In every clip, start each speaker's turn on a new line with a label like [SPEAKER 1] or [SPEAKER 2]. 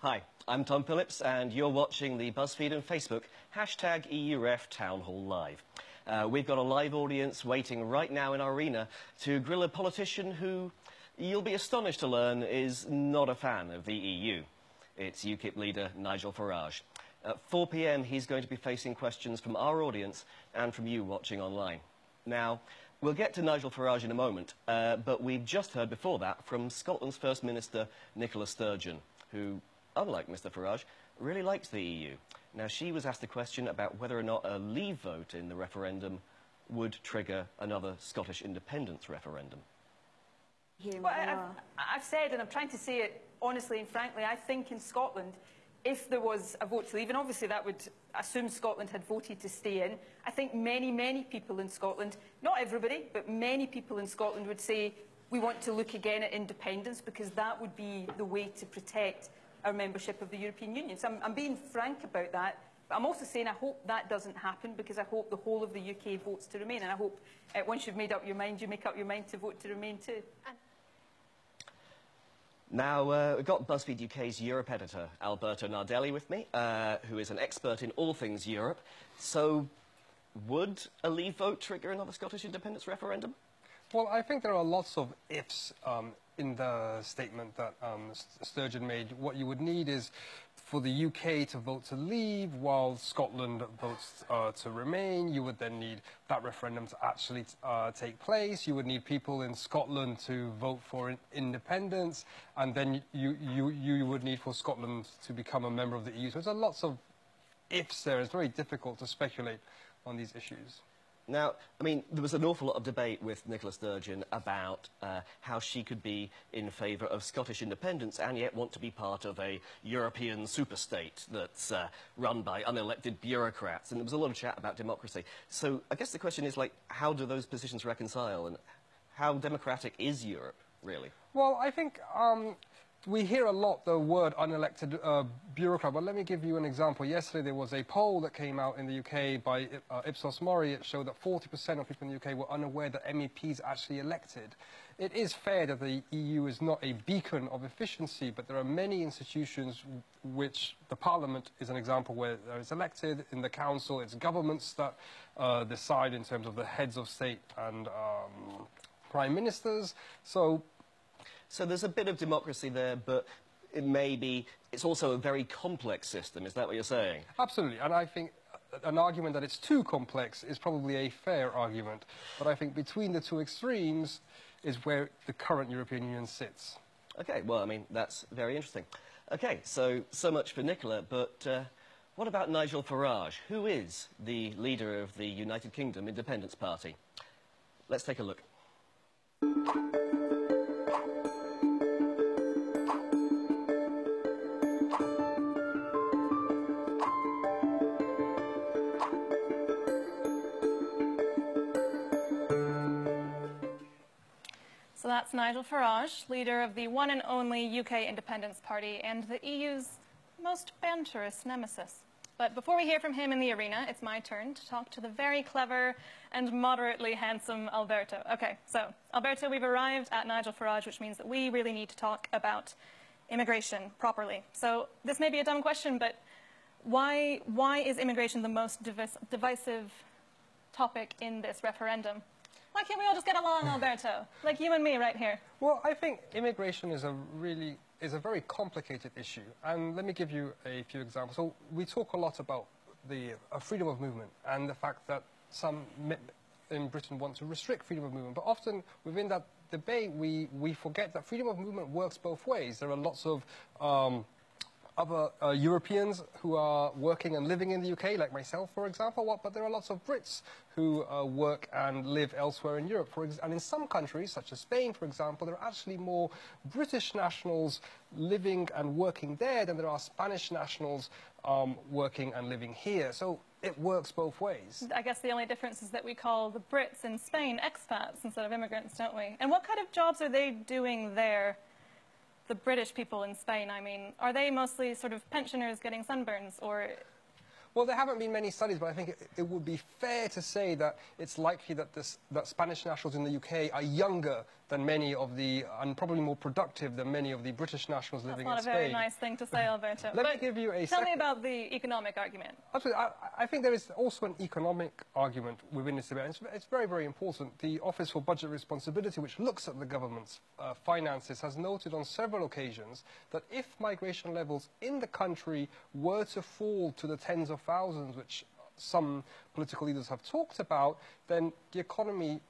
[SPEAKER 1] Hi, I'm Tom Phillips, and you're watching the BuzzFeed and Facebook #EUREF Town Hall Live. We've got a live audience waiting right now in our arena to grill a politician who, you'll be astonished to learn, is not a fan of the EU. It's UKIP leader Nigel Farage. At 4 p.m, he's going to be facing questions from our audience and from you watching online. Now, we'll get to Nigel Farage in a moment, but we've just heard before that from Scotland's First Minister, Nicola Sturgeon, who, unlike Mr Farage, really likes the EU. Now, she was asked a question about whether or not a leave vote in the referendum would trigger another Scottish independence referendum.
[SPEAKER 2] Well, I've said, and I'm trying to say it honestly and frankly, I think in Scotland, if there was a vote to leave, and obviously that would assume Scotland had voted to stay in, I think many people in Scotland, not everybody, but many people in Scotland would say we want to look again at independence because that would be the way to protect our membership of the European Union. So I'm being frank about that, but I'm also saying I hope that doesn't happen because I hope the whole of the UK votes to remain, and I hope once you've made up your mind, you make up your mind to vote to remain too.
[SPEAKER 1] Now, we've got BuzzFeed UK's Europe editor, Alberto Nardelli, with me, who is an expert in all things Europe. So, would a leave vote trigger another Scottish independence referendum?
[SPEAKER 3] Well, I think there are lots of ifs in the statement that Sturgeon made. What you would need is for the UK to vote to leave while Scotland votes to remain. You would then need that referendum to actually take place. You would need people in Scotland to vote for independence, and then you would need for Scotland to become a member of the EU. So there's lots of ifs there. It's very difficult to speculate on these issues.
[SPEAKER 1] Now, I mean, there was an awful lot of debate with Nicola Sturgeon about how she could be in favour of Scottish independence and yet want to be part of a European superstate that's run by unelected bureaucrats. And there was a lot of chat about democracy. So I guess the question is, like, how do those positions reconcile, and how democratic is Europe, really?
[SPEAKER 3] Well, I think we hear a lot the word unelected bureaucrat, but let me give you an example. Yesterday there was a poll that came out in the UK by Ipsos Mori. It showed that 40% of people in the UK were unaware that MEPs are actually elected. It is fair that the EU is not a beacon of efficiency, but there are many institutions which the Parliament is an example where it's elected. In the Council, it's governments that decide in terms of the heads of state and prime ministers.
[SPEAKER 1] So there's a bit of democracy there, but it's also a very complex system. Is that what you're saying?
[SPEAKER 3] Absolutely, and I think an argument that it's too complex is probably a fair argument. But I think between the two extremes is where the current European Union sits.
[SPEAKER 1] OK, well, I mean, that's very interesting. OK, so much for Nicola, but what about Nigel Farage? Who is the leader of the United Kingdom Independence Party? Let's take a look.
[SPEAKER 4] So that's Nigel Farage, leader of the one and only UK Independence Party and the EU's most banterous nemesis. But before we hear from him in the arena, it's my turn to talk to the very clever and moderately handsome Alberto. Okay, so Alberto, we've arrived at Nigel Farage, which means that we really need to talk about immigration properly. So this may be a dumb question, but why is immigration the most divisive topic in this referendum? Why can't we all just get along, Alberto? Like you and me right here.
[SPEAKER 3] Well, I think immigration is a very complicated issue. And let me give you a few examples. So we talk a lot about the freedom of movement and the fact that some in Britain want to restrict freedom of movement. But often within that debate, we forget that freedom of movement works both ways. There are lots of other Europeans who are working and living in the UK, like myself, for example, but there are lots of Brits who work and live elsewhere in Europe. And in some countries, such as Spain, for example, there are actually more British nationals living and working there than there are Spanish nationals working and living here. So it works both ways.
[SPEAKER 4] I guess the only difference is that we call the Brits in Spain expats instead of immigrants, don't we? And what kind of jobs are they doing there? The British people in Spain, I mean, are they mostly sort of pensioners getting sunburns, or
[SPEAKER 3] Well, there haven't been many studies, but I think it would be fair to say that it's likely that that Spanish nationals in the UK are younger than many of the, and probably more productive than many of the British nationals living in Spain.
[SPEAKER 4] That's not a very nice thing to say, Alberto.
[SPEAKER 3] Let me give you a
[SPEAKER 4] Tell me about the economic argument.
[SPEAKER 3] Absolutely. I think there is also an economic argument within this debate. It's very, very important. The Office for Budget Responsibility, which looks at the government's finances, has noted on several occasions that if migration levels in the country were to fall to the tens of thousands, which some political leaders have talked about, then the economy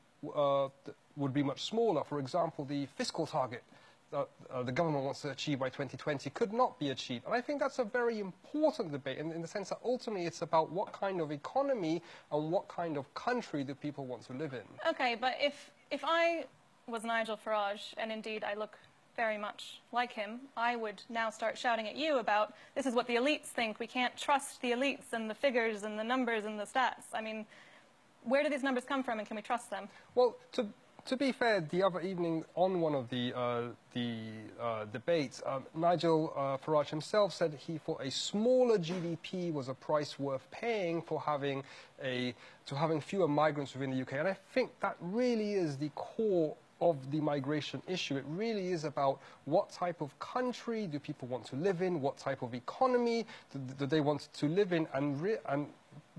[SPEAKER 3] would be much smaller. For example, the fiscal target that the government wants to achieve by 2020 could not be achieved. And I think that's a very important debate in the sense that ultimately it's about what kind of economy and what kind of country do people want to live in.
[SPEAKER 4] Okay, but if I was Nigel Farage, and indeed I look very much like him, I would now start shouting at you about this is what the elites think. We can't trust the elites and the figures and the numbers and the stats. I mean, where do these numbers come from, and can we trust them?
[SPEAKER 3] Well, to be fair, the other evening on one of the debates, Nigel Farage himself said he thought a smaller GDP was a price worth paying for having fewer migrants within the UK. And I think that really is the core of the migration issue. It really is about what type of country do people want to live in, what type of economy do they want to live in, and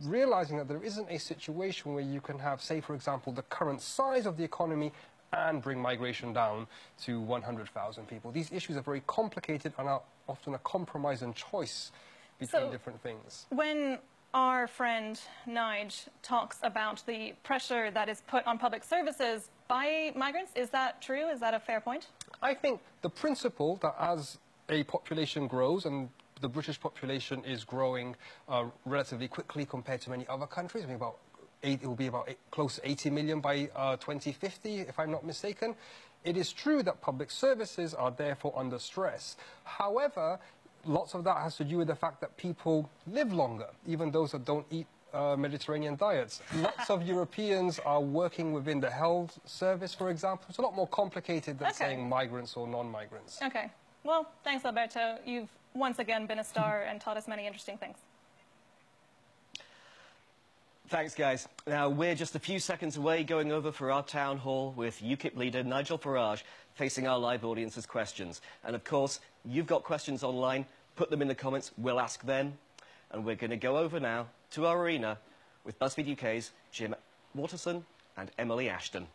[SPEAKER 3] realizing that there isn't a situation where you can have, say, for example, the current size of the economy and bring migration down to 100,000 people. These issues are very complicated and are often a compromise and choice between different things.
[SPEAKER 4] When our friend Nige talks about the pressure that is put on public services by migrants, is that true? Is that a fair point?
[SPEAKER 3] I think the principle that as a population grows, and the British population is growing relatively quickly compared to many other countries. I mean, it will be about close to 80 million by 2050, if I'm not mistaken. It is true that public services are therefore under stress. However, lots of that has to do with the fact that people live longer, even those that don't eat Mediterranean diets. Lots of Europeans are working within the health service, for example. It's a lot more complicated than saying migrants or non-migrants.
[SPEAKER 4] Okay. Well, thanks, Alberto. You've once again been a star and taught us many interesting things.
[SPEAKER 1] Thanks, guys. Now, we're just a few seconds away going over for our town hall with UKIP leader Nigel Farage facing our live audience's questions. And, of course, you've got questions online. Put them in the comments. We'll ask them. And we're going to go over now to our arena with BuzzFeed UK's Jim Waterson and Emily Ashton.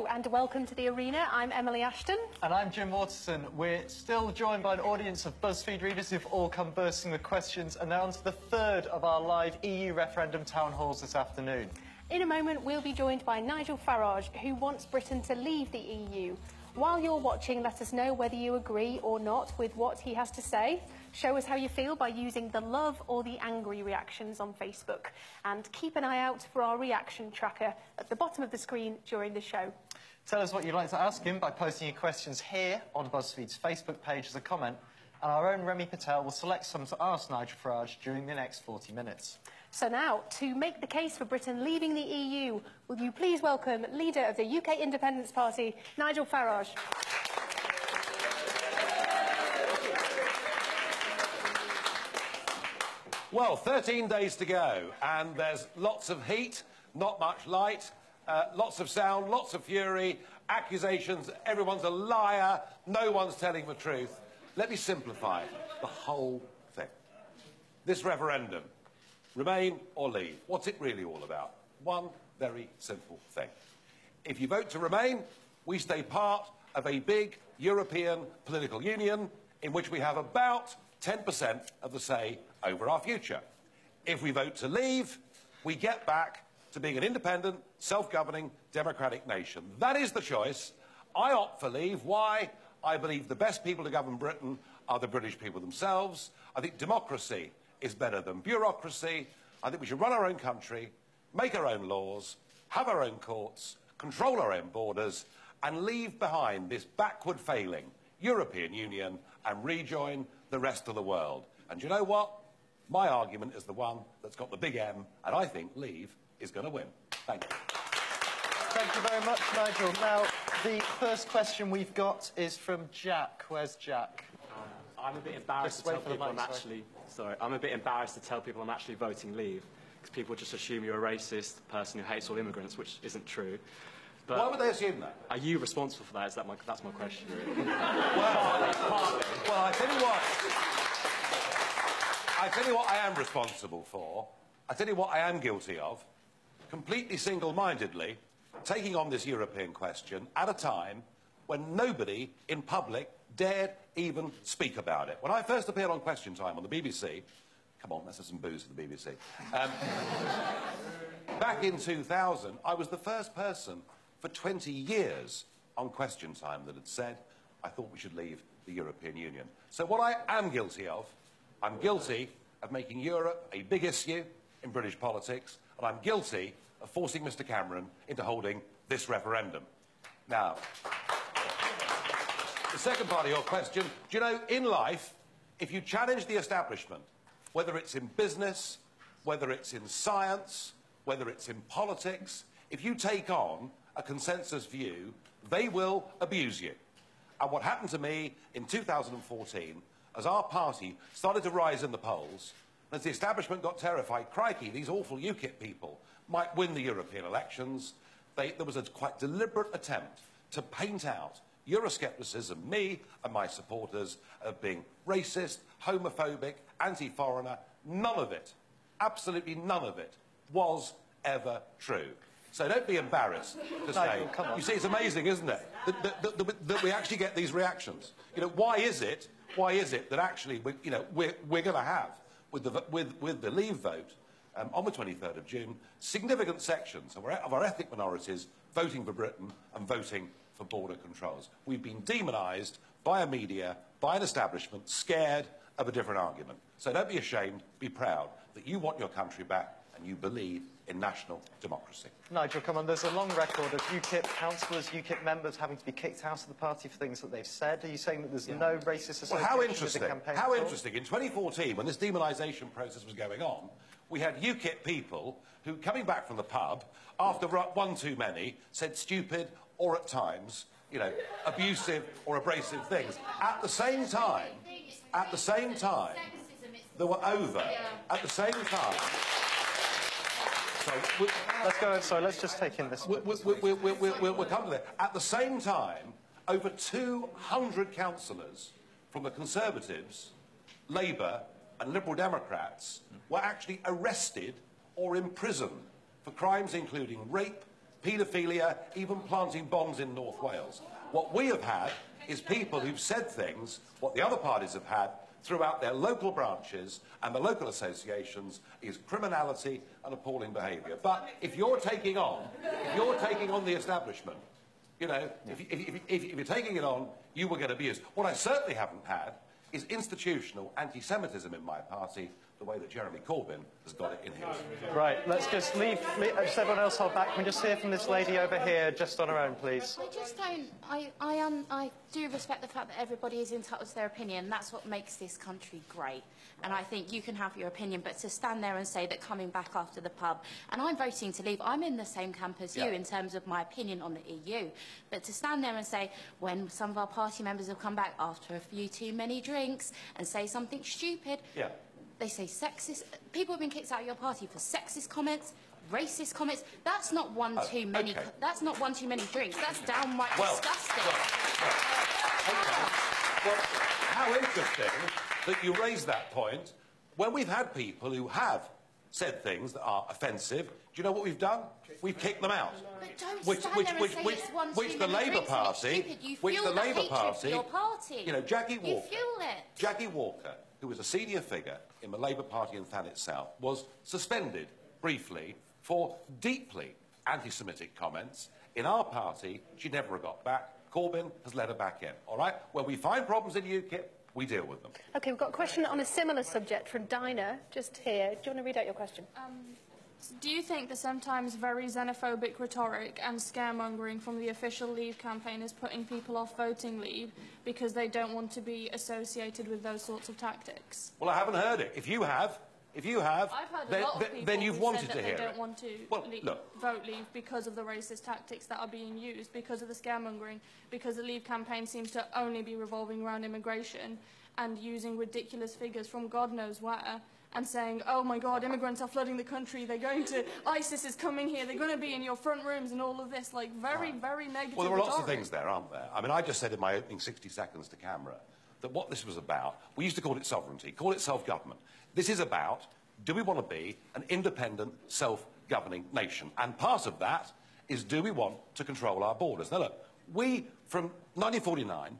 [SPEAKER 5] And welcome to the arena. I'm Emily Ashton.
[SPEAKER 6] And I'm Jim Waterson. We're still joined by an audience of BuzzFeed readers who've all come bursting with questions, and now on to the third of our live EU referendum town halls this afternoon.
[SPEAKER 5] In a moment, we'll be joined by Nigel Farage, who wants Britain to leave the EU. While you're watching, let us know whether you agree or not with what he has to say. Show us how you feel by using the love or the angry reactions on Facebook. And keep an eye out for our reaction tracker at the bottom of the screen during the show.
[SPEAKER 6] Tell us what you'd like to ask him by posting your questions here on BuzzFeed's Facebook page as a comment, and our own Remy Patel will select some to ask Nigel Farage during the next 40 minutes.
[SPEAKER 5] So now, to make the case for Britain leaving the EU, will you please welcome leader of the UK Independence Party, Nigel Farage.
[SPEAKER 7] Well, 13 days to go, and there's lots of heat, not much light. Lots of sound, lots of fury, accusations, everyone's a liar, no one's telling the truth. Let me simplify the whole thing. This referendum, remain or leave, what's it really all about? One very simple thing. If you vote to remain, we stay part of a big European political union in which we have about 10% of the say over our future. If we vote to leave, we get back to being an independent, self-governing, democratic nation. That is the choice. I opt for leave. Why? I believe the best people to govern Britain are the British people themselves. I think democracy is better than bureaucracy. I think we should run our own country, make our own laws, have our own courts, control our own borders, and leave behind this backward failing European Union and rejoin the rest of the world. And do you know what? My argument is the one that's got the big M, and I think Leave is going to win. Thank you.
[SPEAKER 6] Thank you very much, Nigel. Now, the first question we've got is from Jack. Where's Jack?
[SPEAKER 8] I'm a bit embarrassed to tell people I'm a bit embarrassed to tell people I'm actually voting Leave, because people just assume you're a racist person who hates all immigrants, which isn't true. But
[SPEAKER 7] why would they assume that?
[SPEAKER 8] Are you responsible for that? That's my question, really.
[SPEAKER 7] Well, I tell you what I am responsible for. I tell you what I am guilty of. Completely single-mindedly taking on this European question at a time when nobody in public dared even speak about it. When I first appeared on Question Time on the BBC, come on, let's have some booze for the BBC. Back in 2000, I was the first person for 20 years on Question Time that had said, I thought we should leave the European Union. So what I am guilty of, I'm guilty of making Europe a big issue in British politics, and I'm guilty of forcing Mr Cameron into holding this referendum. Now, the second part of your question, do you know, in life, if you challenge the establishment, whether it's in business, whether it's in science, whether it's in politics, if you take on a consensus view, they will abuse you. And what happened to me in 2014, as our party started to rise in the polls, as the establishment got terrified, crikey, these awful UKIP people might win the European elections, there was a quite deliberate attempt to paint out Euroscepticism, me and my supporters, of being racist, homophobic, anti-foreigner. None of it, absolutely none of it, was ever true. So don't be embarrassed to say.
[SPEAKER 6] Come on.
[SPEAKER 7] You see, it's amazing, isn't it, that we actually get these reactions. You know, why is it that actually we're going to have, with the Leave vote on the 23rd of June, significant sections of our ethnic minorities voting for Britain and voting for border controls? We've been demonised by a media, by an establishment, scared of a different argument. So don't be ashamed, be proud that you want your country back and you believe in national democracy.
[SPEAKER 6] Nigel, come on, there's a long record of UKIP councillors, UKIP members having to be kicked out of the party for things that they've said. Are you saying that there's no racist association with the campaign?
[SPEAKER 7] How interesting. In 2014, when this demonisation process was going on, we had UKIP people who, coming back from the pub, after one too many, said stupid or, at times, you know, abusive or abrasive things. At the same time, there were over, at the same time...
[SPEAKER 6] Let's go. Sorry, let's just take in this.
[SPEAKER 7] We'll come to that. At the same time, over 200 councillors from the Conservatives, Labour and Liberal Democrats were actually arrested or imprisoned for crimes including rape, paedophilia, even planting bombs in North Wales. What we have had is people who've said things, what the other parties have had, throughout their local branches and the local associations, is criminality and appalling behaviour. But if you're taking on the establishment, you know, if you're taking it on, you will get abused. What I certainly haven't had is institutional anti-Semitism in my party, the way that Jeremy Corbyn has got it in his.
[SPEAKER 6] Right, let's just leave just everyone else hold back. Can we just hear from this lady over here, just on her own, please?
[SPEAKER 9] I just don't... I do respect the fact that everybody is entitled to their opinion. That's what makes this country great. And I think you can have your opinion, but to stand there and say that coming back after the pub... And I'm voting to leave. I'm in the same camp as you in terms of my opinion on the EU. But to stand there and say, when some of our party members have come back after a few too many drinks and say something stupid...
[SPEAKER 7] Yeah.
[SPEAKER 9] They say sexist... People have been kicked out of your party for sexist comments, racist comments. That's not one too many...
[SPEAKER 7] Okay.
[SPEAKER 9] That's not one too many drinks. That's downright disgusting.
[SPEAKER 7] Well, how interesting that you raise that point when we've had people who have said things that are offensive. Do you know what we've done? We've kicked them out.
[SPEAKER 9] But don't stand there and say it's one too
[SPEAKER 7] the
[SPEAKER 9] many
[SPEAKER 7] Labour
[SPEAKER 9] drinks and it's
[SPEAKER 7] Party,
[SPEAKER 9] stupid. You
[SPEAKER 7] which
[SPEAKER 9] fuel
[SPEAKER 7] the
[SPEAKER 9] the
[SPEAKER 7] Labour
[SPEAKER 9] hatred
[SPEAKER 7] Party,
[SPEAKER 9] for your party.
[SPEAKER 7] you know, Jackie Walker.
[SPEAKER 9] You fuel it.
[SPEAKER 7] Jackie Walker, who was a senior figure in the Labour Party in Thanet South, was suspended briefly for deeply anti-Semitic comments. In our party, she never got back. Corbyn has let her back in, all right? When we find problems in UKIP, we deal with them.
[SPEAKER 5] OK, we've got a question on a similar subject from Dinah, just here. Do you want to read out your question?
[SPEAKER 10] Do you think that sometimes very xenophobic rhetoric and scaremongering from the official Leave campaign is putting people off voting Leave because they don't want to be associated with those sorts of tactics?
[SPEAKER 7] Well, I haven't heard it. If you have,
[SPEAKER 10] I've heard a lot of people
[SPEAKER 7] then you've
[SPEAKER 10] who
[SPEAKER 7] wanted
[SPEAKER 10] said
[SPEAKER 7] to
[SPEAKER 10] that
[SPEAKER 7] hear
[SPEAKER 10] they
[SPEAKER 7] it.
[SPEAKER 10] don't want to vote Leave because of the racist tactics that are being used, because of the scaremongering, because the Leave campaign seems to only be revolving around immigration and using ridiculous figures from God knows where, and saying, oh my God, immigrants are flooding the country, they're going to, ISIS is coming here, they're going to be in your front rooms and all of this, like very, very negative
[SPEAKER 7] Well, there are lots of
[SPEAKER 10] rhetoric.
[SPEAKER 7] things there, aren't there? I mean, I just said in my opening 60 seconds to camera that what this was about, we used to call it sovereignty, call it self-government. This is about, do we want to be an independent, self-governing nation? And part of that is, do we want to control our borders? Now, look, we, from 1949,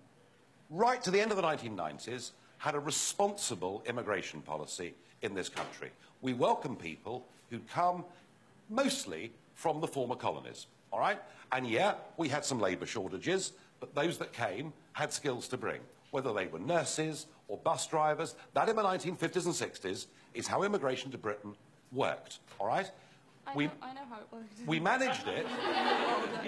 [SPEAKER 7] right to the end of the 1990s, had a responsible immigration policy in this country. We welcome people who come mostly from the former colonies, all right? And yeah, we had some labour shortages, but those that came had skills to bring, whether they were nurses or bus drivers. That in the 1950s and 60s is how immigration to Britain worked, all right?
[SPEAKER 10] I know how it worked.
[SPEAKER 7] We managed it.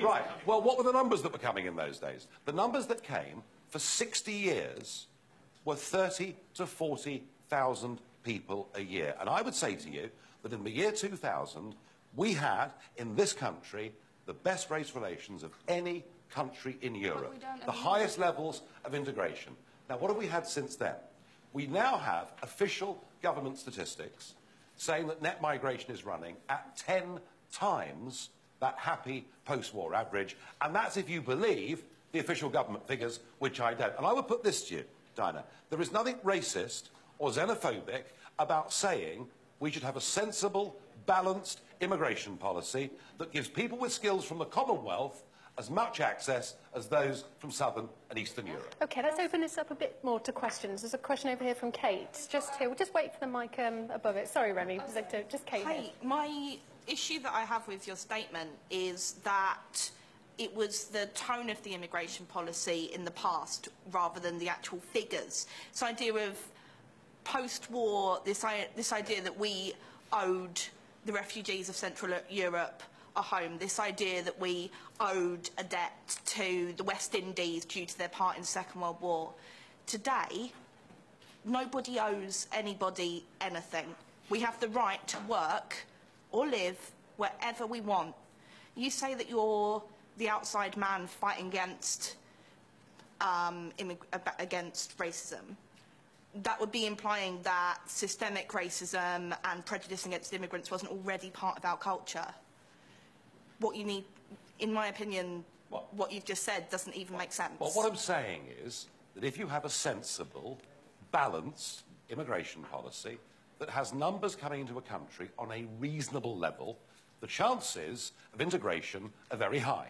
[SPEAKER 7] Right, well, what were the numbers that were coming in those days? The numbers that came for 60 years were 30 to 40,000 people a year. And I would say to you that in the year 2000, we had, in this country, the best race relations of any country in Europe, the highest levels of integration. Now, what have we had since then? We now have official government statistics saying that net migration is running at 10 times that happy post-war average, and that's if you believe the official government figures, which I don't. And I would put this to you, Dinah. There is nothing racist or xenophobic about saying we should have a sensible, balanced immigration policy that gives people with skills from the Commonwealth as much access as those from Southern and Eastern Europe.
[SPEAKER 5] OK, let's open this up a bit more to questions. There's a question over here from Kate. Just here. We'll just wait for the mic above it. Sorry, Remy. Just Kate.
[SPEAKER 11] Hey, my issue that I have with your statement is that it was the tone of the immigration policy in the past rather than the actual figures. This idea of post-war, this idea that we owed the refugees of Central Europe a home, this idea that we owed a debt to the West Indies due to their part in the Second World War. Today, nobody owes anybody anything. We have the right to work or live wherever we want. You say that you're the outside man fighting against racism. That would be implying that systemic racism and prejudice against immigrants wasn't already part of our culture. What you need, in my opinion, what you've just said doesn't even make sense.
[SPEAKER 7] Well, what I'm saying is that if you have a sensible, balanced immigration policy that has numbers coming into a country on a reasonable level, the chances of integration are very high.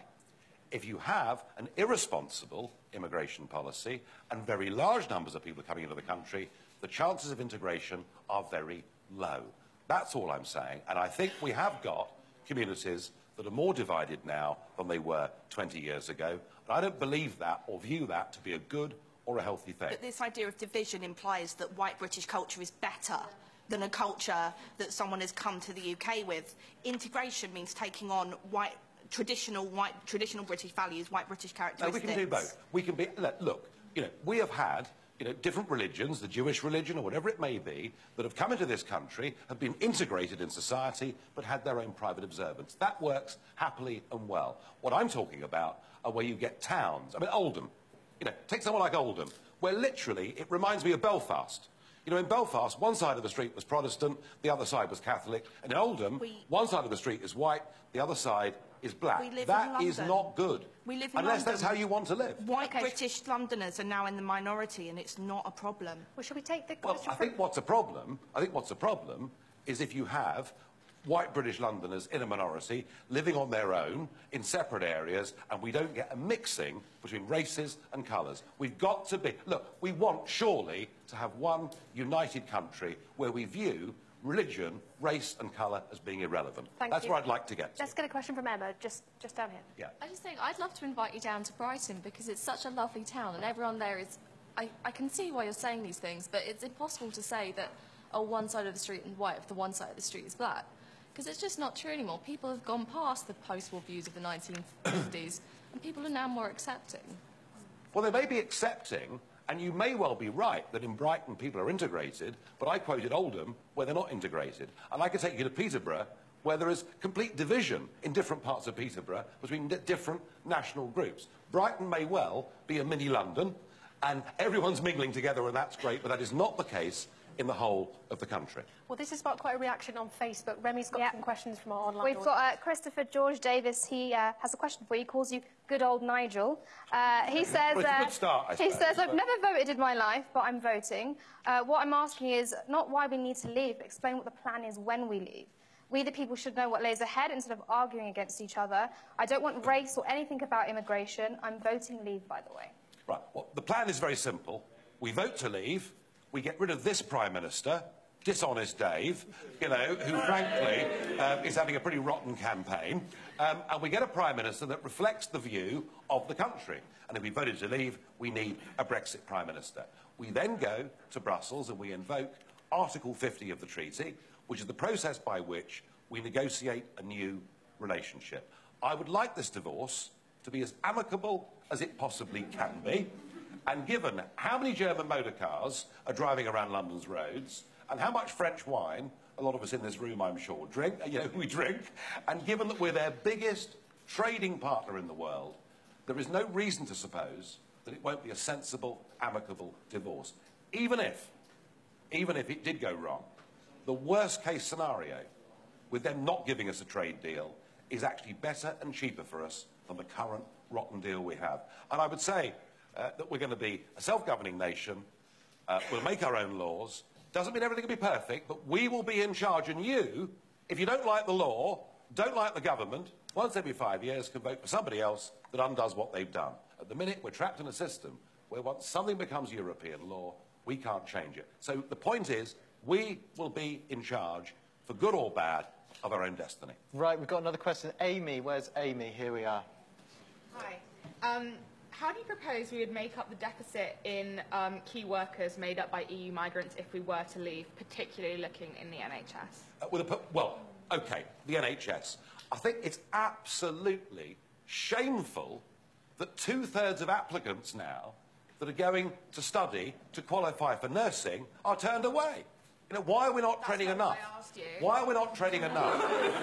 [SPEAKER 7] If you have an irresponsible immigration policy and very large numbers of people coming into the country, the chances of integration are very low. That's all I'm saying. And I think we have got communities that are more divided now than they were 20 years ago. And I don't believe that or view that to be a good or a healthy thing.
[SPEAKER 11] But this idea of division implies that white British culture is better than a culture that someone has come to the UK with. Integration means taking on traditional British values, white British characteristics.
[SPEAKER 7] No, we can do both. We can be... Look, you know, we have had... You know, different religions, the Jewish religion or whatever it may be, that have come into this country, have been integrated in society, but had their own private observance. That works happily and well. What I'm talking about are where you get towns. I mean, Oldham. You know, take someone like Oldham, where literally it reminds me of Belfast. You know, in Belfast, one side of the street was Protestant, the other side was Catholic. And in Oldham, one side of the street is white, the other side is black. That is not good.
[SPEAKER 11] We live in
[SPEAKER 7] unless
[SPEAKER 11] London.
[SPEAKER 7] That's how you want to live.
[SPEAKER 11] White British Londoners are now in the minority, and it's not a problem.
[SPEAKER 5] Well, shall we take the
[SPEAKER 7] question? Well, I think what's a problem is if you have white British Londoners in a minority living on their own in separate areas, and we don't get a mixing between races and colours. We've got to be... Look, we want, surely, to have one united country where we view religion, race and colour as being irrelevant. That's where I'd like to get to.
[SPEAKER 5] Let's get a question from Emma, just down here.
[SPEAKER 7] Yeah.
[SPEAKER 12] I just think I'd love to invite you down to Brighton because it's such a lovely town and everyone there is... I can see why you're saying these things, but it's impossible to say that, oh, one side of the street is white if the one side of the street is black. Because it's just not true anymore. People have gone past the post-war views of the 1950s, and people are now more accepting.
[SPEAKER 7] Well, they may be accepting, and you may well be right that in Brighton people are integrated, but I quoted Oldham, where they're not integrated. And I could take you to Peterborough, where there is complete division in different parts of Peterborough between different national groups. Brighton may well be a mini London, and everyone's mingling together, and that's great, but that is not the case in the whole of the country.
[SPEAKER 5] Well, this has sparked quite a reaction on Facebook. Remy's got some questions from our online
[SPEAKER 13] We've got Christopher George Davis. He has a question for you. He calls you good old Nigel. He says,
[SPEAKER 7] well, it's a good start, I suppose,
[SPEAKER 13] he says, I've never voted in my life, but I'm voting. What I'm asking is not why we need to leave, but explain what the plan is when we leave. We, the people, should know what lays ahead instead of arguing against each other. I don't want race or anything about immigration. I'm voting leave, by the way.
[SPEAKER 7] Right. Well, the plan is very simple. We vote to leave. We get rid of this Prime Minister, dishonest Dave, you know, who, frankly, is having a pretty rotten campaign, and we get a Prime Minister that reflects the view of the country. And if we voted to leave, we need a Brexit Prime Minister. We then go to Brussels and we invoke Article 50 of the treaty, which is the process by which we negotiate a new relationship. I would like this divorce to be as amicable as it possibly can be. And given how many German motor cars are driving around London's roads, and how much French wine a lot of us in this room, I'm sure, we drink, and given that we're their biggest trading partner in the world, there is no reason to suppose that it won't be a sensible, amicable divorce. Even if it did go wrong, the worst-case scenario, with them not giving us a trade deal, is actually better and cheaper for us than the current rotten deal we have. And I would say that we're going to be a self-governing nation. We'll make our own laws. Doesn't mean everything will be perfect, but we will be in charge. And you, if you don't like the law, don't like the government, once every 5 years can vote for somebody else that undoes what they've done. At the minute, we're trapped in a system where once something becomes European law, we can't change it. So the point is, we will be in charge, for good or bad, of our own destiny.
[SPEAKER 6] Right, we've got another question. Amy, where's Amy? Here we are.
[SPEAKER 14] Hi. How do you propose we would make up the deficit in key workers made up by EU migrants if we were to leave, particularly looking in the NHS?
[SPEAKER 7] Well, OK, the NHS. I think it's absolutely shameful that 2/3 of applicants now that are going to study to qualify for nursing are turned away. You know, why are we not training enough?
[SPEAKER 14] I asked you.
[SPEAKER 7] Why are we not training enough?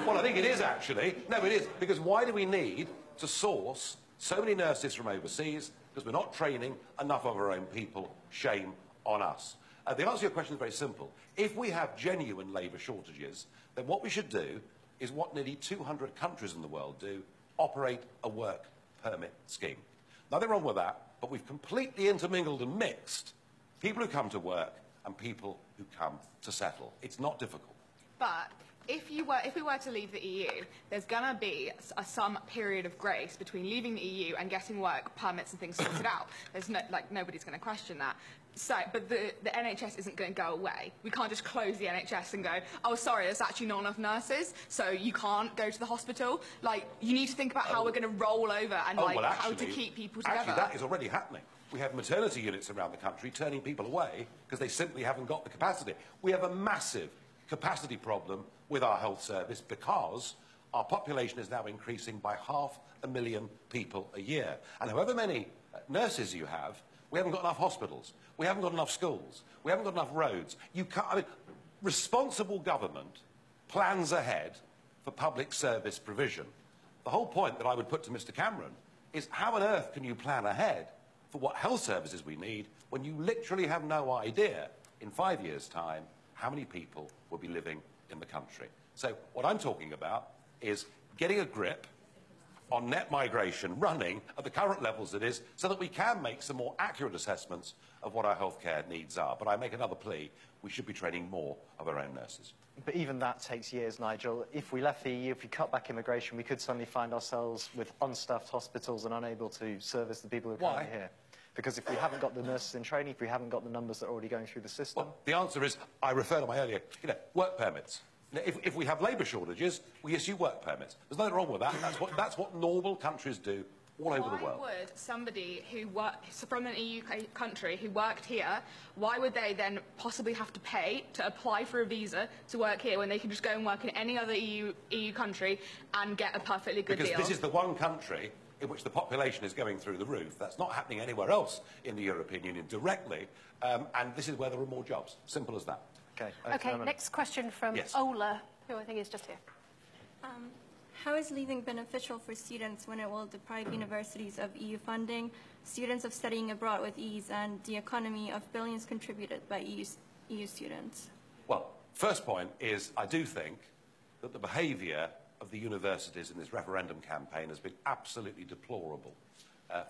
[SPEAKER 7] Well, I think it is, actually. No, it is. Because why do we need to source so many nurses from overseas? Because we're not training enough of our own people. Shame on us. The answer to your question is very simple. If we have genuine labour shortages, then what we should do is what nearly 200 countries in the world do, operate a work permit scheme. Nothing wrong with that, but we've completely intermingled and mixed people who come to work and people who come to settle. It's not difficult.
[SPEAKER 14] But if we were to leave the EU, there's going to be some period of grace between leaving the EU and getting work permits and things sorted out. There's nobody's going to question that. So, but the NHS isn't going to go away. We can't just close the NHS and go, oh, sorry, there's actually not enough nurses, so you can't go to the hospital. Like, you need to think about how we're going to roll over and how to keep people together.
[SPEAKER 7] Actually, that is already happening. We have maternity units around the country turning people away because they simply haven't got the capacity. We have a massive capacity problem with our health service because our population is now increasing by 500,000 people a year. And however many nurses you have, we haven't got enough hospitals. We haven't got enough schools. We haven't got enough roads. You can't, I mean, responsible government plans ahead for public service provision. The whole point that I would put to Mr. Cameron is how on earth can you plan ahead for what health services we need when you literally have no idea in 5 years' time how many people will be living in the country. So what I'm talking about is getting a grip on net migration running at the current levels it is so that we can make some more accurate assessments of what our healthcare needs are. But I make another plea. We should be training more of our own nurses.
[SPEAKER 6] But even that takes years, Nigel. If we left the EU, if we cut back immigration, we could suddenly find ourselves with unstaffed hospitals and unable to service the people who are currently here. Because if we haven't got the nurses in training, if we haven't got the numbers that are already going through the system...
[SPEAKER 7] Well, the answer is, I refer to my earlier, work permits. If we have labour shortages, we issue work permits. There's nothing wrong with that. That's what normal countries do all over the world.
[SPEAKER 14] Why would somebody who from an EU country who worked here, why would they then possibly have to pay to apply for a visa to work here when they can just go and work in any other EU country and get a perfectly good deal?
[SPEAKER 7] Because this is the one country in which the population is going through the roof. That's not happening anywhere else in the European Union directly, and this is where there are more jobs. Simple as that.
[SPEAKER 5] Okay, next question from Ola, who I think is just here.
[SPEAKER 15] How is leaving beneficial for students when it will deprive universities of EU funding, students of studying abroad with ease, and the economy of billions contributed by EU students?
[SPEAKER 7] Well, first point is I do think that the behaviour of the universities in this referendum campaign has been absolutely deplorable.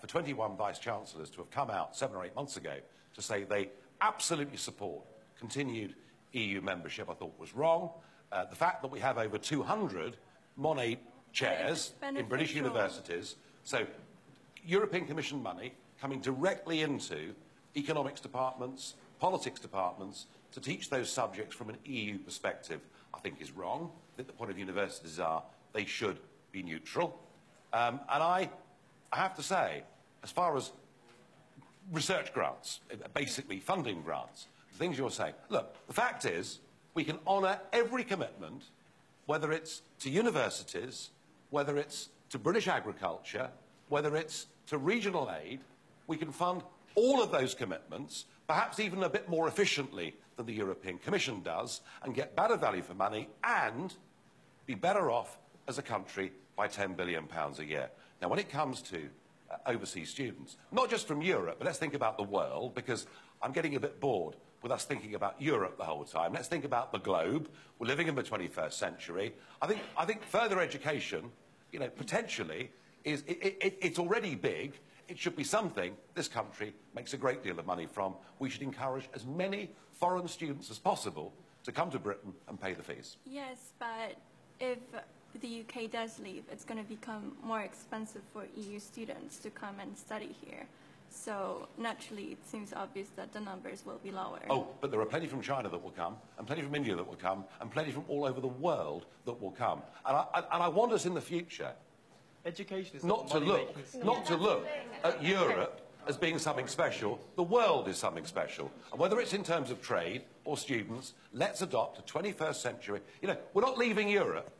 [SPEAKER 7] For 21 vice-chancellors to have come out 7 or 8 months ago to say they absolutely support continued EU membership, I thought was wrong. The fact that we have over 200 Monet chairs in British universities, so European Commission money coming directly into economics departments, politics departments, to teach those subjects from an EU perspective, I think is wrong. I think the point of universities are they should be neutral. And I have to say, as far as research grants, basically funding grants, the things you're saying, look, the fact is we can honour every commitment, whether it's to universities, whether it's to British agriculture, whether it's to regional aid, we can fund all of those commitments, perhaps even a bit more efficiently than the European Commission does, and get better value for money and be better off as a country by £10 billion a year. Now, when it comes to overseas students, not just from Europe, but let's think about the world, because I'm getting a bit bored with us thinking about Europe the whole time. Let's think about the globe. We're living in the 21st century. I think further education, you know, potentially, it's already big. It should be something this country makes a great deal of money from. We should encourage as many foreign students as possible to come to Britain and pay the fees.
[SPEAKER 15] Yes, but if the UK does leave, it's going to become more expensive for EU students to come and study here. So, naturally, it seems obvious that the numbers will be lower.
[SPEAKER 7] Oh, but there are plenty from China that will come, and plenty from India that will come, and plenty from all over the world that will come. And I want us in the future
[SPEAKER 16] education is
[SPEAKER 7] not to look at Europe as being something special. The world is something special. And whether it's in terms of trade or students, let's adopt a 21st century. You know, we're not leaving Europe.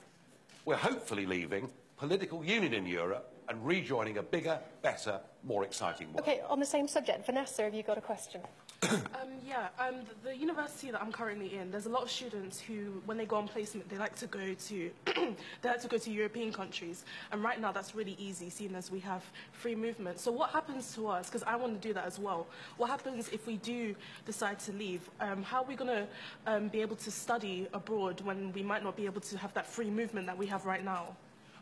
[SPEAKER 7] We're hopefully leaving political union in Europe and rejoining a bigger, better, more exciting world.
[SPEAKER 5] Okay, on the same subject, Vanessa, have you got a question?
[SPEAKER 17] The university that I'm currently in, there's a lot of students who, when they go on placement, they like to go to European countries. And right now, that's really easy, seeing as we have free movement. So what happens to us? Because I want to do that as well. What happens if we do decide to leave? How are we going to be able to study abroad when we might not be able to have that free movement that we have right now?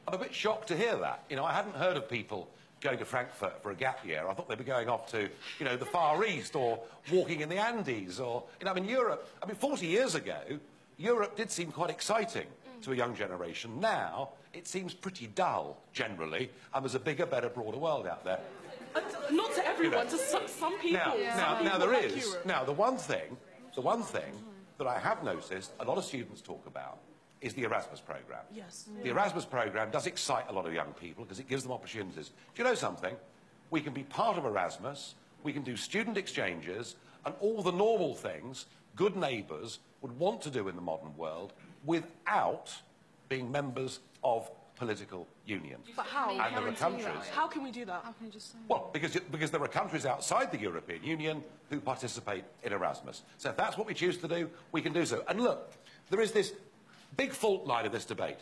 [SPEAKER 7] I'm a bit shocked to hear that. You know, I hadn't heard of people going to Frankfurt for a gap year. I thought they'd be going off to, you know, the Far East or walking in the Andes or, you know, I mean, Europe. I mean, 40 years ago, Europe did seem quite exciting to a young generation. Now, it seems pretty dull, generally, and there's a bigger, better, broader world out there.
[SPEAKER 17] Not to everyone, to some people.
[SPEAKER 7] Now, there is. Now, the one thing that I have noticed a lot of students talk about is the Erasmus programme.
[SPEAKER 17] Yes.
[SPEAKER 7] The Erasmus programme does excite a lot of young people because it gives them opportunities. Do you know something? We can be part of Erasmus, we can do student exchanges, and all the normal things good neighbours would want to do in the modern world without being members of political unions.
[SPEAKER 17] But how?
[SPEAKER 7] And there are countries.
[SPEAKER 17] How can we do that?
[SPEAKER 12] How can you just say
[SPEAKER 7] well, because there are countries outside the European Union who participate in Erasmus. So if that's what we choose to do, we can do so. And look, there is this big fault line of this debate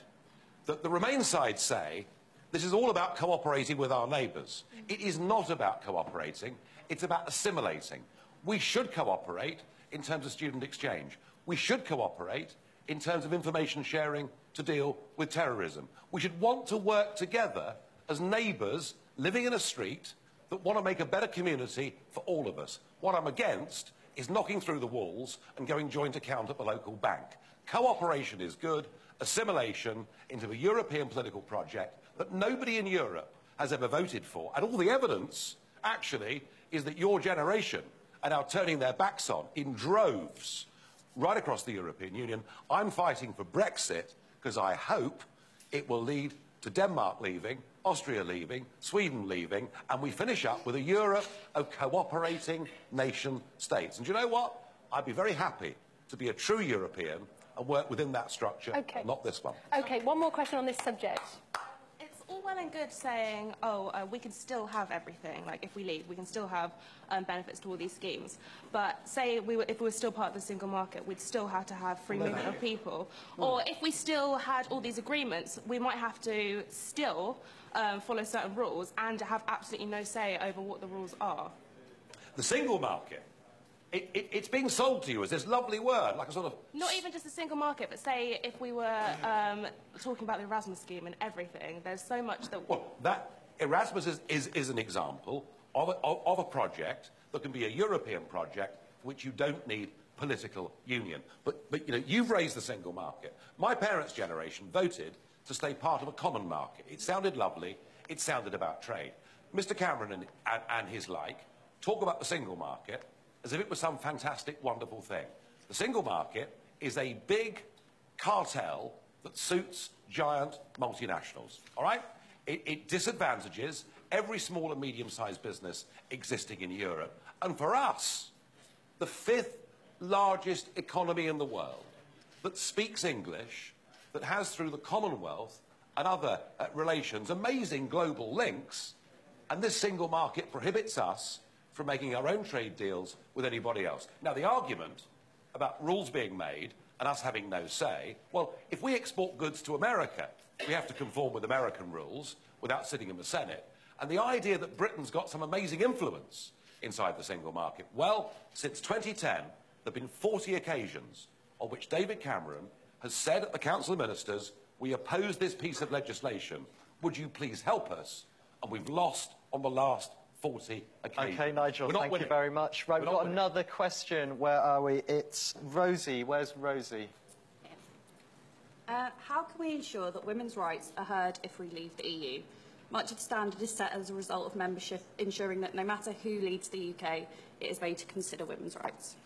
[SPEAKER 7] that the Remain side say this is all about cooperating with our neighbours. It is not about cooperating, it's about assimilating. We should cooperate in terms of student exchange. We should cooperate in terms of information sharing to deal with terrorism. We should want to work together as neighbours living in a street that want to make a better community for all of us. What I'm against is knocking through the walls and going joint account at the local bank. Cooperation is good, assimilation into a European political project that nobody in Europe has ever voted for. And all the evidence, actually, is that your generation are now turning their backs on in droves right across the European Union. I'm fighting for Brexit because I hope it will lead to Denmark leaving, Austria leaving, Sweden leaving, and we finish up with a Europe of cooperating nation states. And do you know what? I'd be very happy to be a true European and work within that structure, not this one.
[SPEAKER 5] OK, one more question on this subject.
[SPEAKER 18] It's all well and good saying, we can still have everything, like if we leave, we can still have benefits to all these schemes. But say if we were still part of the single market, we'd still have to have free movement of people. Or if we still had all these agreements, we might have to still follow certain rules and have absolutely no say over what the rules are.
[SPEAKER 7] The single market, it's being sold to you as this lovely word, like a sort of...
[SPEAKER 18] Not even just the single market, but say if we were talking about the Erasmus scheme and everything, there's so much that...
[SPEAKER 7] Well, that Erasmus is an example of a project that can be a European project for which you don't need political union. But you know, you've raised the single market. My parents' generation voted to stay part of a common market. It sounded lovely. It sounded about trade. Mr. Cameron and his like talk about the single market as if it was some fantastic, wonderful thing. The single market is a big cartel that suits giant multinationals, all right? It disadvantages every small and medium-sized business existing in Europe. And for us, the 5th largest economy in the world that speaks English, that has through the Commonwealth and other relations amazing global links, and this single market prohibits us from making our own trade deals with anybody else. Now, the argument about rules being made and us having no say, well, if we export goods to America, we have to conform with American rules without sitting in the Senate. And the idea that Britain's got some amazing influence inside the single market, well, since 2010, there have been 40 occasions on which David Cameron has said at the Council of Ministers, we oppose this piece of legislation, would you please help us? And we've lost on the last 40 occasions.
[SPEAKER 6] OK, Nigel, thank you very much. Right, we've got another question. Where are we? It's Rosie. Where's Rosie?
[SPEAKER 19] How can we ensure that women's rights are heard if we leave the EU? Much of the standard is set as a result of membership, ensuring that no matter who leads the UK, it is made to consider women's rights.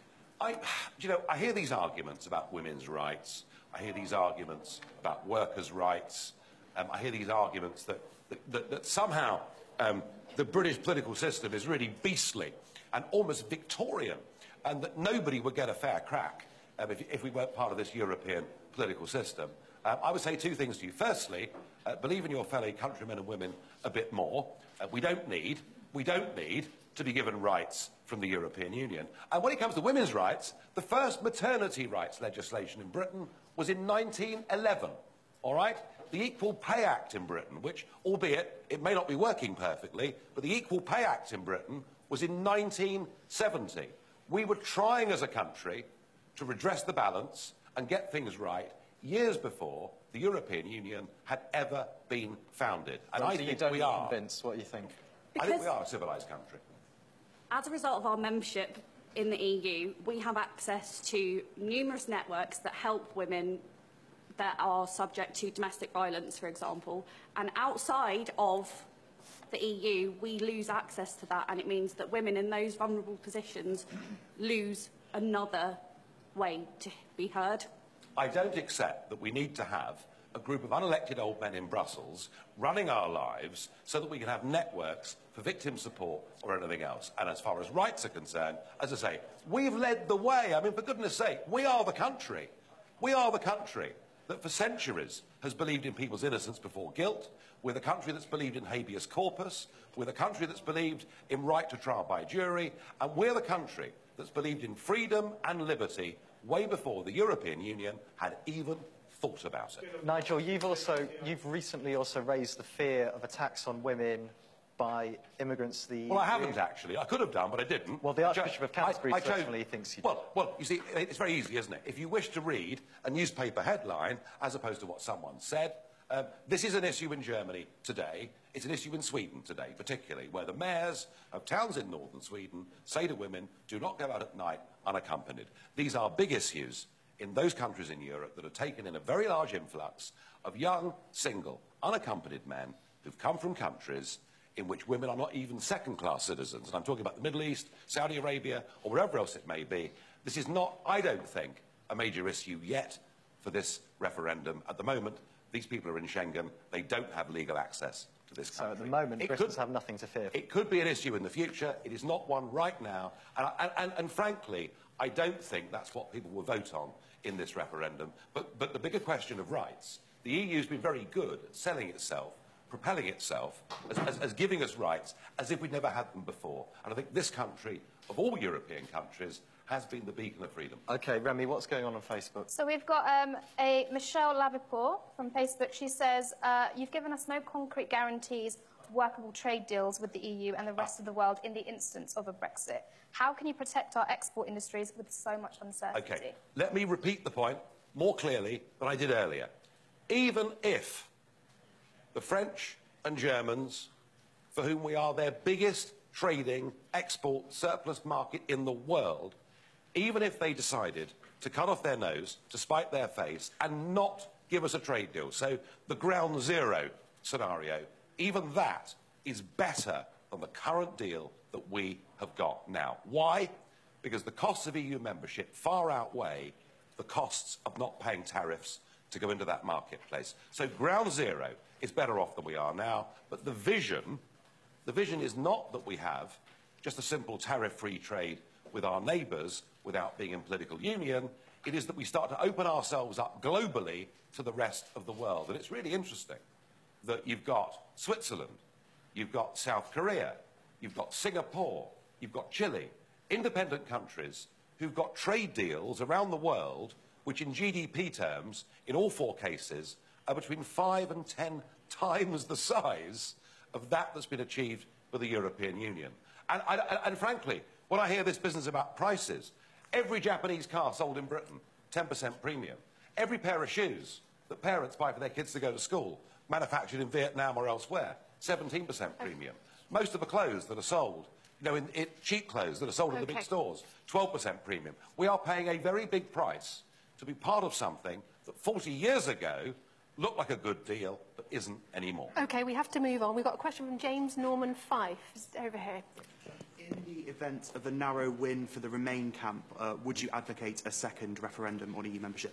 [SPEAKER 7] You know, I hear these arguments about women's rights. I hear these arguments about workers' rights. I hear these arguments that somehow the British political system is really beastly and almost Victorian, and that nobody would get a fair crack if we weren't part of this European political system. I would say two things to you. Firstly, believe in your fellow countrymen and women a bit more. We don't need to be given rights from the European Union. And when it comes to women's rights, the first maternity rights legislation in Britain was in 1911, all right? The Equal Pay Act in Britain, which, albeit it may not be working perfectly, but the Equal Pay Act in Britain was in 1970. We were trying as a country to redress the balance and get things right years before the European Union had ever been founded. And I think we are.
[SPEAKER 6] Convinced. What do you think?
[SPEAKER 7] I think we are a civilised country.
[SPEAKER 19] As a result of our membership in the EU, we have access to numerous networks that help women that are subject to domestic violence, for example. And outside of the EU, we lose access to that, and it means that women in those vulnerable positions lose another way to be heard.
[SPEAKER 7] I don't accept that we need to have a group of unelected old men in Brussels running our lives so that we can have networks for victim support or anything else. And as far as rights are concerned, as I say, we've led the way. I mean, for goodness sake, we are the country. We are the country that for centuries has believed in people's innocence before guilt. We're the country that's believed in habeas corpus. We're the country that's believed in right to trial by jury. And we're the country that's believed in freedom and liberty way before the European Union had even thought about it.
[SPEAKER 6] Nigel, you've recently also raised the fear of attacks on women by immigrants to the EU.
[SPEAKER 7] Well, I haven't actually. I could have done, but I didn't.
[SPEAKER 6] Well, the Archbishop of Canterbury certainly thinks you did.
[SPEAKER 7] Well, you see, it's very easy, isn't it? If you wish to read a newspaper headline as opposed to what someone said, this is an issue in Germany today. It's an issue in Sweden today, particularly, where the mayors of towns in northern Sweden say to women, do not go out at night unaccompanied. These are big issues in those countries in Europe that have taken in a very large influx of young, single, unaccompanied men who've come from countries in which women are not even second-class citizens. And I'm talking about the Middle East, Saudi Arabia, or wherever else it may be. This is not, I don't think, a major issue yet for this referendum. At the moment, These people are in Schengen. They don't have legal access to this country.
[SPEAKER 6] So at the moment, Britons have nothing to fear.
[SPEAKER 7] It could be an issue in the future. It is not one right now. And frankly, I don't think that's what people will vote on in this referendum. But the bigger question of rights, the EU's been very good at selling itself, propelling itself, as giving us rights as if we'd never had them before. And I think this country, of all European countries, has been the beacon of freedom.
[SPEAKER 6] OK, Remy, what's going on Facebook?
[SPEAKER 13] So we've got a Michelle Lavipour from Facebook. She says, you've given us no concrete guarantees of workable trade deals with the EU and the rest of the world in the instance of a Brexit. How can you protect our export industries with so much uncertainty?
[SPEAKER 7] OK, let me repeat the point more clearly than I did earlier. Even if the French and Germans, for whom we are their biggest trading export surplus market in the world, even if they decided to cut off their nose, to spite their face, and not give us a trade deal, so the ground zero scenario, even that is better than the current deal that we have got now. Why? Because the costs of EU membership far outweigh the costs of not paying tariffs to go into that marketplace. So ground zero is better off than we are now, but the vision is not that we have just a simple tariff-free trade with our neighbours without being in political union. It is that we start to open ourselves up globally to the rest of the world. And it's really interesting that you've got Switzerland, you've got South Korea, you've got Singapore, you've got Chile, independent countries who've got trade deals around the world which in GDP terms, in all 4 cases, are between 5 and 10 times the size of that's been achieved with the European Union. And frankly, when I hear this business about prices, every Japanese car sold in Britain, 10% premium. Every pair of shoes that parents buy for their kids to go to school, manufactured in Vietnam or elsewhere, 17% premium. Most of the clothes that are sold, you know, cheap clothes that are sold in the big stores, 12% premium. We are paying a very big price to be part of something that 40 years ago looked like a good deal, but isn't anymore.
[SPEAKER 5] OK, we have to move on. We've got a question from James Norman Fife, just over here.
[SPEAKER 20] In the event of a narrow win for the Remain camp, would you advocate a second referendum on EU membership?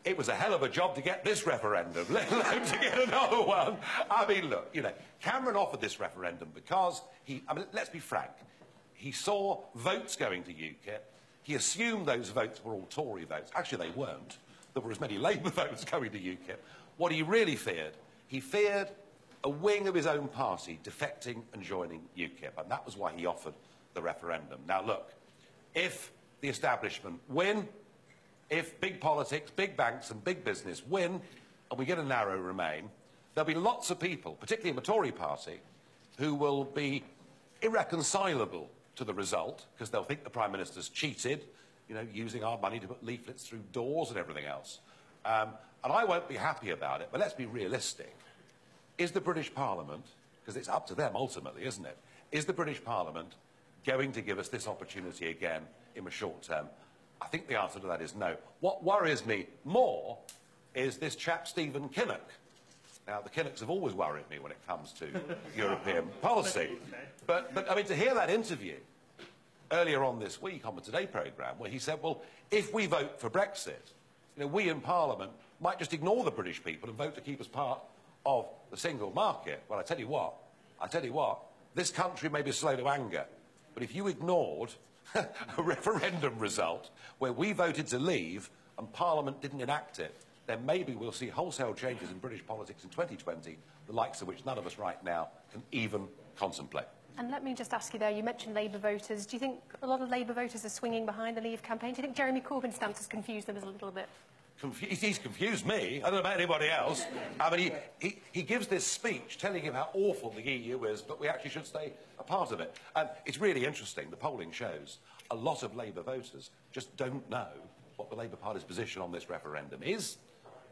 [SPEAKER 7] It was a hell of a job to get this referendum, let alone to get another one. I mean, look, you know, Cameron offered this referendum because let's be frank, he saw votes going to UKIP. He assumed those votes were all Tory votes. Actually, they weren't. There were as many Labour votes going to UKIP. What he really feared, he feared a wing of his own party defecting and joining UKIP, and that was why he offered the referendum. Now, look, if the establishment win, if big politics, big banks and big business win, and we get a narrow Remain, there'll be lots of people, particularly in the Tory party, who will be irreconcilable to the result, because they'll think the Prime Minister's cheated, you know, using our money to put leaflets through doors and everything else. And I won't be happy about it, but let's be realistic. Is the British Parliament, because it's up to them ultimately, isn't it? Is the British Parliament going to give us this opportunity again in the short term? I think the answer to that is no. What worries me more is this chap, Stephen Kinnock. Now, the Kinnocks have always worried me when it comes to European policy. But, I mean, to hear that interview earlier on this week on the Today programme, where he said, well, if we vote for Brexit, you know, we in Parliament might just ignore the British people and vote to keep us part of the single market. Well, I tell you what, this country may be slow to anger, but if you ignored a referendum result where we voted to leave and Parliament didn't enact it, then maybe we'll see wholesale changes in British politics in 2020, the likes of which none of us right now can even contemplate.
[SPEAKER 5] And let me just ask you there, you mentioned Labour voters. Do you think a lot of Labour voters are swinging behind the Leave campaign? Do you think Jeremy Corbyn's stance has confused them a little bit?
[SPEAKER 7] He's confused me. I don't know about anybody else. I mean, he gives this speech telling him how awful the EU is, but we actually should stay a part of it. And it's really interesting. The polling shows a lot of Labour voters just don't know what the Labour Party's position on this referendum is.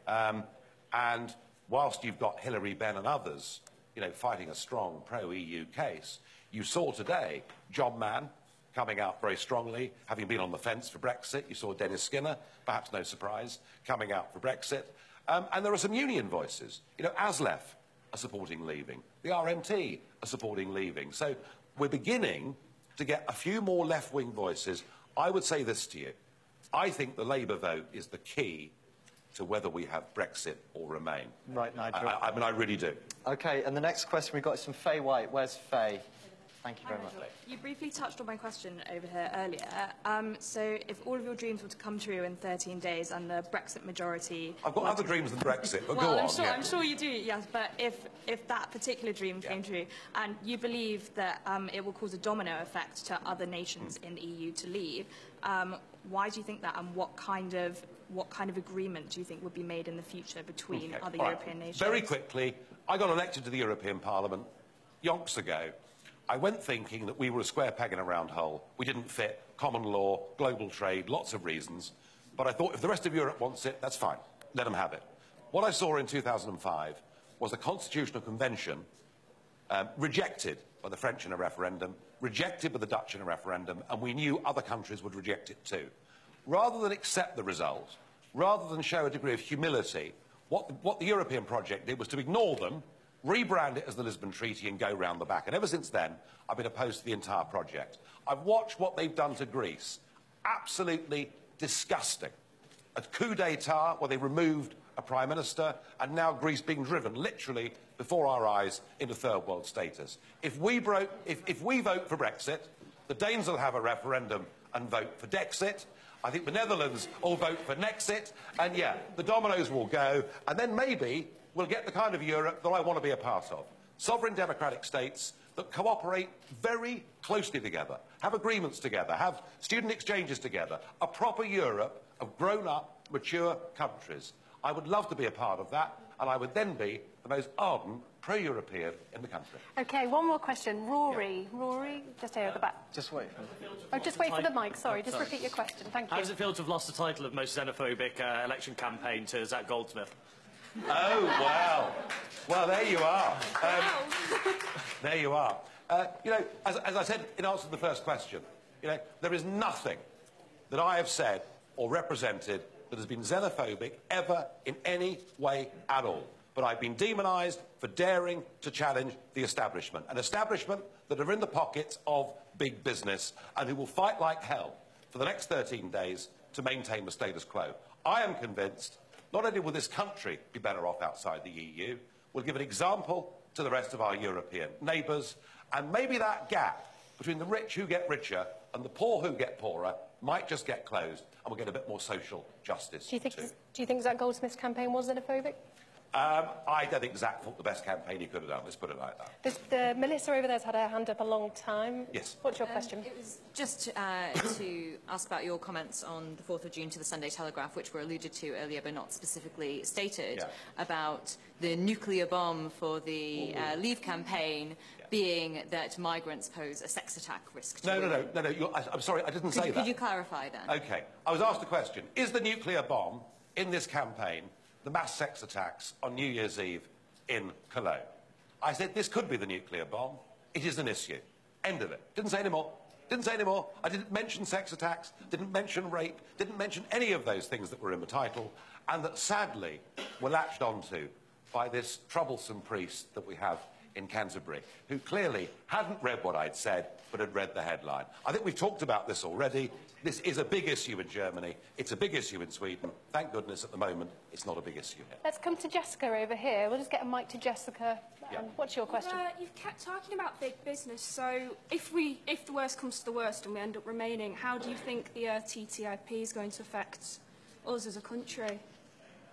[SPEAKER 7] And whilst you've got Hilary Benn and others, you know, fighting a strong pro-EU case, you saw today John Mann coming out very strongly, having been on the fence for Brexit. You saw Dennis Skinner, perhaps no surprise, coming out for Brexit. And there are some union voices. You know, ASLEF are supporting leaving. The RMT are supporting leaving. So we're beginning to get a few more left-wing voices. I would say this to you. I think the Labour vote is the key to whether we have Brexit or Remain.
[SPEAKER 6] Right, Nigel.
[SPEAKER 7] I mean, I really do.
[SPEAKER 6] OK, and the next question we've got is from Faye White. Where's Faye? Thank you very much.
[SPEAKER 21] You briefly touched on my question over here earlier. So if all of your dreams were to come true in 13 days and the Brexit majority...
[SPEAKER 7] I've got other dreams than Brexit, but
[SPEAKER 21] well,
[SPEAKER 7] go on.
[SPEAKER 21] I'm sure you do, yes, but if that particular dream came true and you believe that it will cause a domino effect to other nations in the EU to leave, why do you think that, and what kind of agreement do you think would be made in the future between other European nations?
[SPEAKER 7] Very quickly, I got elected to the European Parliament yonks ago. I went thinking that we were a square peg in a round hole. We didn't fit, common law, global trade, lots of reasons. But I thought if the rest of Europe wants it, that's fine. Let them have it. What I saw in 2005 was the Constitutional Convention rejected by the French in a referendum, rejected by the Dutch in a referendum, and we knew other countries would reject it too. Rather than accept the result, rather than show a degree of humility, what the European project did was to ignore them, rebrand it as the Lisbon Treaty and go round the back. And ever since then, I've been opposed to the entire project. I've watched what they've done to Greece. Absolutely disgusting. A coup d'etat where they removed a prime minister, and now Greece being driven literally before our eyes into third world status. If we vote for Brexit, the Danes will have a referendum and vote for Dexit. I think the Netherlands will vote for Nexit, and yeah, the dominoes will go, and then maybe we'll get the kind of Europe that I want to be a part of. Sovereign democratic states that cooperate very closely together, have agreements together, have student exchanges together, a proper Europe of grown-up, mature countries. I would love to be a part of that, and I would then be the most ardent pro-European in the country.
[SPEAKER 5] OK, one more question. Rory. Yeah. Rory, just here at the back.
[SPEAKER 6] Just wait.
[SPEAKER 5] Just wait for the mic, sorry. Just repeat your question. Thank you.
[SPEAKER 22] How does it feel to have lost the title of most xenophobic election campaign to Zach Goldsmith?
[SPEAKER 7] Oh, wow. Well, there you are. There you are. You know, as I said in answer to the first question, you know, there is nothing that I have said or represented that has been xenophobic ever in any way at all. But I've been demonised for daring to challenge the establishment, an establishment that are in the pockets of big business and who will fight like hell for the next 13 days to maintain the status quo. I am convinced not only will this country be better off outside the EU, we'll give an example to the rest of our European neighbours, and maybe that gap between the rich who get richer and the poor who get poorer might just get closed, and we'll get a bit more social justice
[SPEAKER 5] Do you think Zach Goldsmith's campaign was xenophobic?
[SPEAKER 7] I don't think Zach thought the best campaign he could have done, let's put it like that.
[SPEAKER 5] Melissa over there's had her hand up a long time.
[SPEAKER 7] Yes.
[SPEAKER 5] What's your question?
[SPEAKER 23] It was just to ask about your comments on the 4th of June to the Sunday Telegraph, which were alluded to earlier but not specifically stated, about the nuclear bomb for the Leave campaign being that migrants pose a sex attack risk to women.
[SPEAKER 7] No, I'm sorry, I didn't say that.
[SPEAKER 23] Could you clarify then?
[SPEAKER 7] OK. I was asked a question. Is the nuclear bomb in this campaign the mass sex attacks on New Year's Eve in Cologne? I said this could be the nuclear bomb. It is an issue. End of it. Didn't say any more. Didn't say any more. I didn't mention sex attacks, didn't mention rape, didn't mention any of those things that were in the title, and that sadly were latched onto by this troublesome priest that we have in Canterbury, who clearly hadn't read what I'd said, but had read the headline. I think we've talked about this already. This is a big issue in Germany. It's a big issue in Sweden. Thank goodness at the moment it's not a big issue here.
[SPEAKER 5] Let's come to Jessica over here. We'll just get a mic to Jessica. What's your question?
[SPEAKER 10] You've kept talking about big business, so if the worst comes to the worst and we end up remaining, how do you think the TTIP is going to affect us as a country?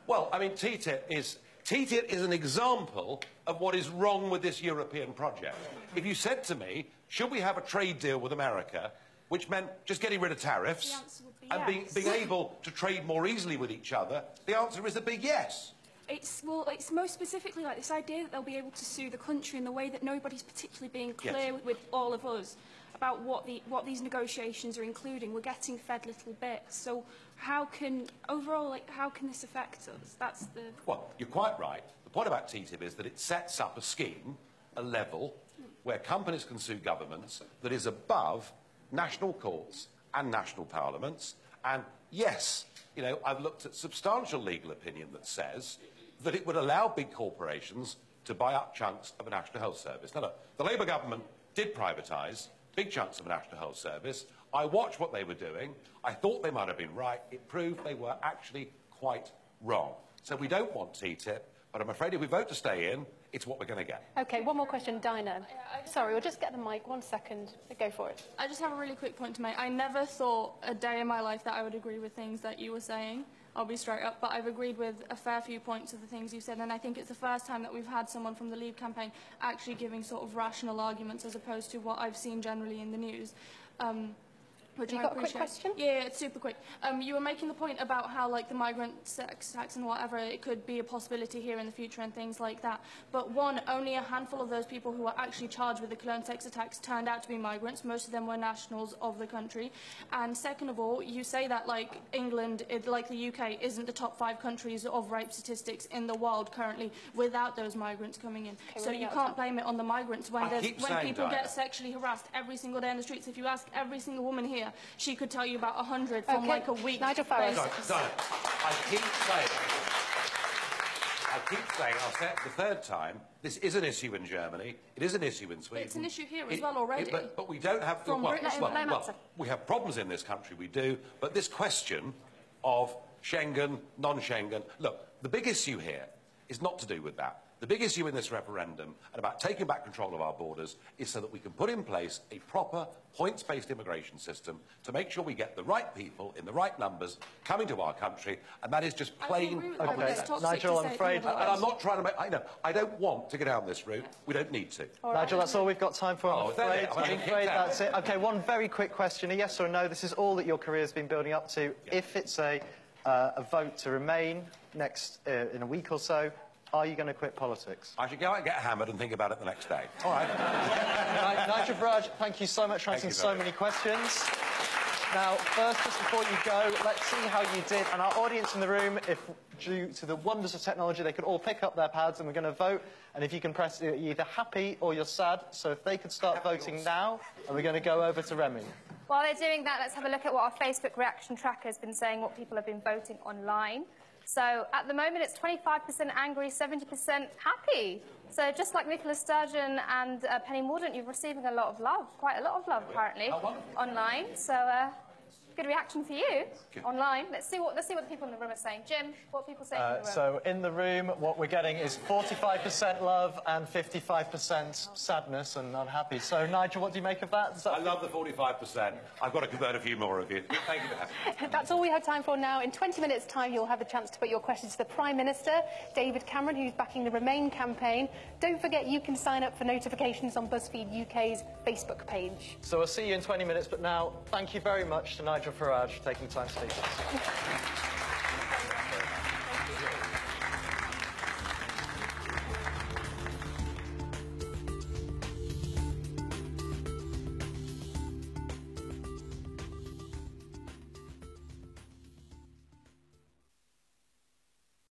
[SPEAKER 7] Well, I mean, TTIP is an example of what is wrong with this European project. If you said to me, should we have a trade deal with America, which meant just getting rid of tariffs and being able to trade more easily with each other, the answer is a big yes.
[SPEAKER 10] It's most specifically like this idea that they'll be able to sue the country in the way that nobody's particularly being clear with all of us about what these negotiations are including. We're getting fed little bits. So how can this affect us? That's the...
[SPEAKER 7] Well, you're quite right. The point about TTIP is that it sets up a scheme, a level, where companies can sue governments that is above national courts and national parliaments. And yes, you know, I've looked at substantial legal opinion that says that it would allow big corporations to buy up chunks of a National Health Service. Now, look, the Labour government did privatise big chunks of a National Health Service. I watched what they were doing. I thought they might have been right. It proved they were actually quite wrong. So we don't want TTIP, but I'm afraid if we vote to stay in, it's what we're going to get.
[SPEAKER 5] OK, one more question, Dinah. Sorry, we'll just get the mic. 1 second. Go for it.
[SPEAKER 10] I just have a really quick point to make. I never thought a day in my life that I would agree with things that you were saying. I'll be straight up, but I've agreed with a fair few points of the things you said, and I think it's the first time that we've had someone from the Leave campaign actually giving sort of rational arguments as opposed to what I've seen generally in the news. Which
[SPEAKER 5] you
[SPEAKER 10] I
[SPEAKER 5] got a quick
[SPEAKER 10] appreciate.
[SPEAKER 5] question?
[SPEAKER 10] Yeah, it's super quick. You were making the point about how, like, the migrant sex tax and whatever, it could be a possibility here in the future and things like that. But one, only a handful of those people who were actually charged with the clone sex attacks turned out to be migrants. Most of them were nationals of the country. And second of all, you say that, like, England, like the UK, isn't the top 5 countries of rape statistics in the world currently without those migrants coming in.
[SPEAKER 5] Okay,
[SPEAKER 10] so you can't blame it on the migrants when people get sexually harassed every single day in the streets. If you ask every single woman here, she could tell you about 100 from like a week.
[SPEAKER 5] Nigel Farage.
[SPEAKER 7] I keep saying, I'll say it the third time, this is an issue in Germany, it is an issue in Sweden.
[SPEAKER 10] It's an issue here as well already.
[SPEAKER 7] But we don't have... we have problems in this country, we do, but this question of Schengen, non-Schengen... Look, the big issue here is not to do with that. The big issue in this referendum, and about taking back control of our borders, is so that we can put in place a proper, points-based immigration system to make sure we get the right people in the right numbers coming to our country, and that is just plain...
[SPEAKER 6] Nigel, I'm afraid...
[SPEAKER 7] And I'm not trying to make... I don't want to go down this route. We don't need to.
[SPEAKER 6] Nigel, that's all we've got time for, I'm afraid that's it. OK, one very quick question, a yes or no. This is all that your career's been building up to. Yeah. If it's a vote to remain next in a week or so, are you going to quit politics?
[SPEAKER 7] I should go out and get hammered and think about it the next day. All right.
[SPEAKER 6] Nigel Farage, thank you so much for answering so many questions. Now, first, just before you go, let's see how you did. And our audience in the room, if due to the wonders of technology, they could all pick up their pads and we're going to vote. And if you can press, you're either happy or you're sad. So if they could start voting now, and we're going to go over to Remy.
[SPEAKER 13] While they're doing that, let's have a look at what our Facebook reaction tracker has been saying, what people have been voting online. So at the moment, it's 25% angry, 70% happy. So just like Nicola Sturgeon and Penny Mordaunt, you're receiving a lot of love, quite a lot of love, apparently, online. So good reaction for you online. Let's see what the people in the room are saying. Jim, what are people saying in the room?
[SPEAKER 6] So in the room, what we're getting is 45% love and 55% sadness and unhappy. So Nigel, what do you make of that?
[SPEAKER 7] I love the 45%. I've got to convert a few more of you. Thank you for having me.
[SPEAKER 5] That's all we have time for now. In 20 minutes' time, you'll have a chance to put your questions to the Prime Minister, David Cameron, who's backing the Remain campaign. Don't forget you can sign up for notifications on BuzzFeed UK's Facebook page.
[SPEAKER 6] So we'll see you in 20 minutes, but now, thank you very much to Nigel Farage for taking time to speak to us.